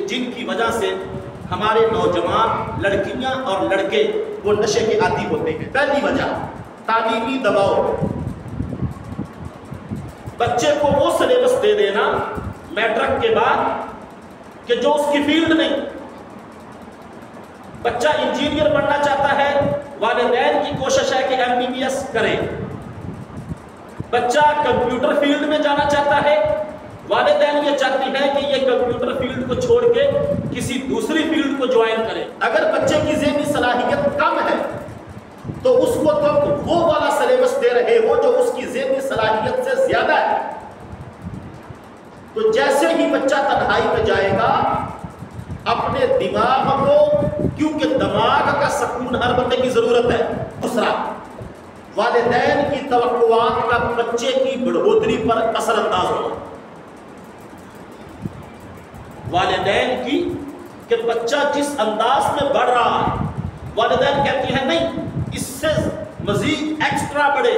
جن کی وجہ سے ہمارے نوجوان لڑکیاں اور لڑکے وہ نشے کے عادی ہوتے ہیں۔ پہلی وجہ تعلیمی دباؤ، بچے کو وہ سلیبس دے دینا میٹرک کے بعد کہ جو اس کی فیلڈ نہیں۔ بچہ انجینئر بننا چاہتا ہے، والدین کی کوشش ہے کہ MBBS کرے۔ بچہ کمپیوٹر فیلڈ میں جانا چاہتا ہے، والدین یہ چاہتی ہیں کہ یہ کمپیوٹر فیلڈ کو چھوڑ کے کسی دوسری فیلڈ کو جوائن کرے۔ اگر بچے کی ذہنی صلاحیت کم ہے تو اس کو تم وہ والا سلیبس دے رہے ہو جو اس کی ذہنی صلاحیت سے زیادہ ہے، تو جیسے ہی بچہ تنہائی میں جائے گا اپنے دماغ کو، کیونکہ دماغ کا سکون ہر بندے کی ضرورت ہے۔ دوسرا، والدین کی توقعات کا بچے کی بڑھوتری پر اثر انداز ہونا۔ والدین کی کہ بچہ جس انداز میں بڑھ رہا ہے، والدین کہتی ہیں نہیں اس سے مزید ایکسٹرا بڑھے،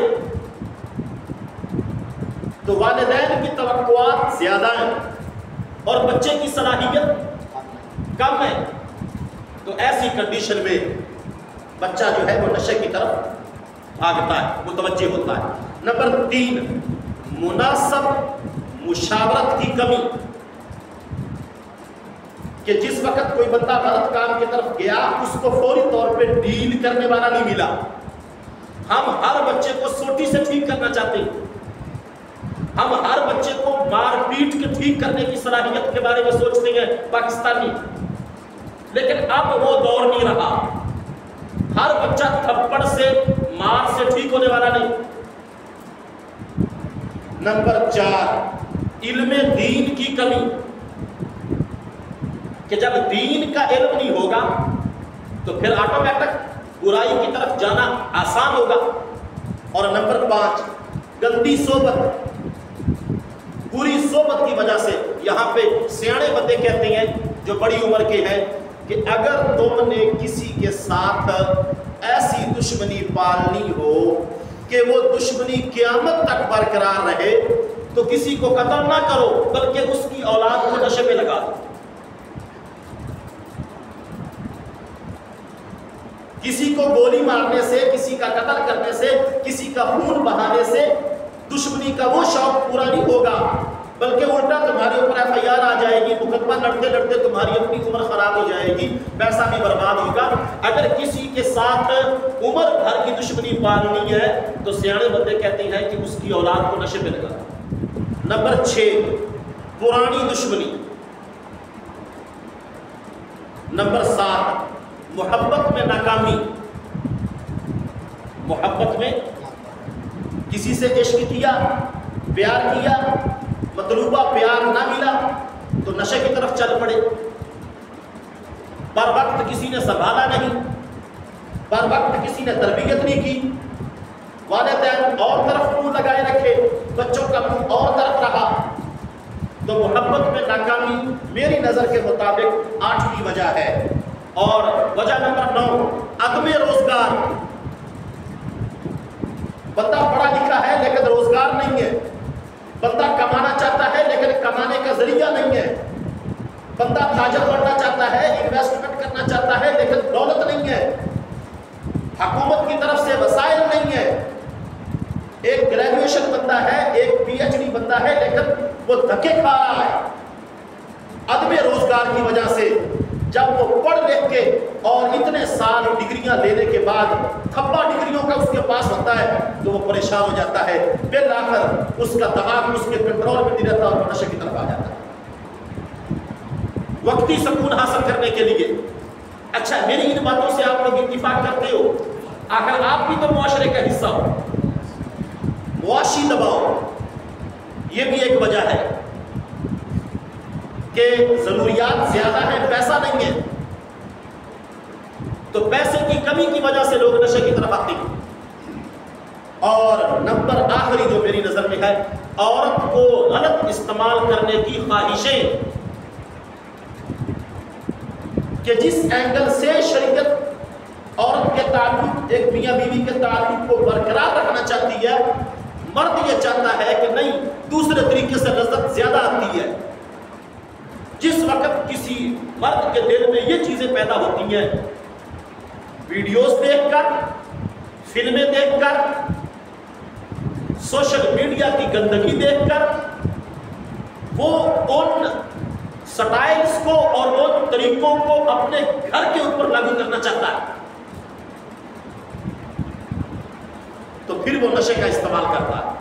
تو والدین کی توقعات زیادہ ہیں اور بچے کی صلاحیت کم ہے، تو ایسی کنڈیشن میں بچہ جو ہے وہ نشے کی طرف بھاگتا ہے، متوجہ ہوتا ہے۔ نمبر 3، مناسب مشاورت کی کمی، کہ جس وقت کوئی بندہ غلط کام کی طرف گیا اس کو فوری طور پہ ڈیل کرنے والا نہیں ملا۔ ہم ہر بچے کو سوٹی سے ٹھیک کرنا چاہتے ہیں، ہم ہر بچے کو مار پیٹ کے ٹھیک کرنے کی صلاحیت کے بارے میں سوچتے ہیں پاکستانی، لیکن اب وہ دور نہیں رہا۔ ہر بچہ تھپڑ سے مار سے ٹھیک ہونے والا نہیں۔ نمبر 4، علم دین کی کمی، کہ جب دین کا علم نہیں ہوگا تو پھر آٹومیٹک برائی کی طرف جانا آسان ہوگا۔ اور نمبر 5، گندی صحبت، بری صحبت کی وجہ سے، یہاں پہ سیانے بندے کہتے ہیں جو بڑی عمر کے ہیں کہ اگر تم نے کسی کے ساتھ ایسی دشمنی پالنی ہو کہ وہ دشمنی قیامت تک برقرار رہے تو کسی کو قتل نہ کرو بلکہ اس کی اولاد کو نشے میں لگا دو۔ کسی کو گولی مارنے سے، کسی کا قتل کرنے سے، کسی کا خون بہانے سے دشمنی کا وہ شوق پورا نہیں ہوگا، بلکہ الٹا تمہارے اوپر FIR آ جائے گی، مقدمہ لڑتے لڑتے تمہاری اپنی عمر خراب ہو جائے گی، پیسہ بھی برباد ہوگا۔ اگر کسی کے ساتھ عمر بھر کی دشمنی پالنی ہے تو سیانے بندے کہتے ہیں کہ اس کی اولاد کو نشے میں لگا۔ نمبر 6، پرانی دشمنی۔ نمبر 7، محبت میں ناکامی۔ محبت میں کسی سے عشق کیا، پیار کیا، مطلوبہ پیار نہ ملا تو نشے کی طرف چل پڑے۔ پر وقت کسی نے سنبھالا نہیں، پر وقت کسی نے تربیت نہیں کی، والدین اور طرف منہ لگائے رکھے، بچوں کا منہ اور طرف رہا، تو محبت میں ناکامی میری نظر کے مطابق 8ویں وجہ ہے۔ اور وجہ نمبر 9، عدم روزگار۔ بندہ پڑھا لکھا ہے لیکن روزگار نہیں ہے، بندہ کمانا چاہتا ہے لیکن کمانے کا ذریعہ نہیں ہے، بندہ تاجر بننا چاہتا ہے، انویسٹمنٹ کرنا چاہتا ہے لیکن دولت نہیں ہے، حکومت کی طرف سے وسائل نہیں ہے۔ ایک گریجویشن بندہ ہے، ایک PhD بندہ ہے لیکن وہ دھکے کھا رہا ہے عدم روزگار کی وجہ سے۔ جب وہ پڑھ لکھ کے اور اتنے سال ڈگریاں لینے کے بعد تھپا ڈگریوں کا اس کے پاس ہوتا ہے تو وہ پریشان ہو جاتا ہے، بالآخر اس کا دماغ اس کے کنٹرول میں نہیں رہتا اور وہ نشے کی طرف آ جاتا ہے وقتی سکون حاصل کرنے کے لیے۔ اچھا، میری ان باتوں سے آپ لوگ اتفاق کرتے ہو؟ آخر آپ بھی تو معاشرے کا حصہ ہو۔ معاشی دباؤ یہ بھی ایک وجہ ہے کہ ضروریات زیادہ ہیں، پیسہ نہیں ہے، تو پیسے کی کمی کی وجہ سے لوگ نشے کی طرف آتے ہیں۔ اور نمبر آخری جو میری نظر میں ہے، عورت کو غلط استعمال کرنے کی خواہشیں، کہ جس اینگل سے شریعت عورت کے تعلق، ایک میاں بیوی کے تعلق کو برقرار رکھنا چاہتی ہے، مرد یہ چاہتا ہے کہ نہیں، دوسرے طریقے سے لذت زیادہ آتی ہے۔ جس وقت کسی مرد کے دل میں یہ چیزیں پیدا ہوتی ہیں، ویڈیوز دیکھ کر، فلمیں دیکھ کر، سوشل میڈیا کی گندگی دیکھ کر، وہ ان سٹائلز کو اور ان طریقوں کو اپنے گھر کے اوپر لاگو کرنا چاہتا ہے، تو پھر وہ نشے کا استعمال کرتا ہے۔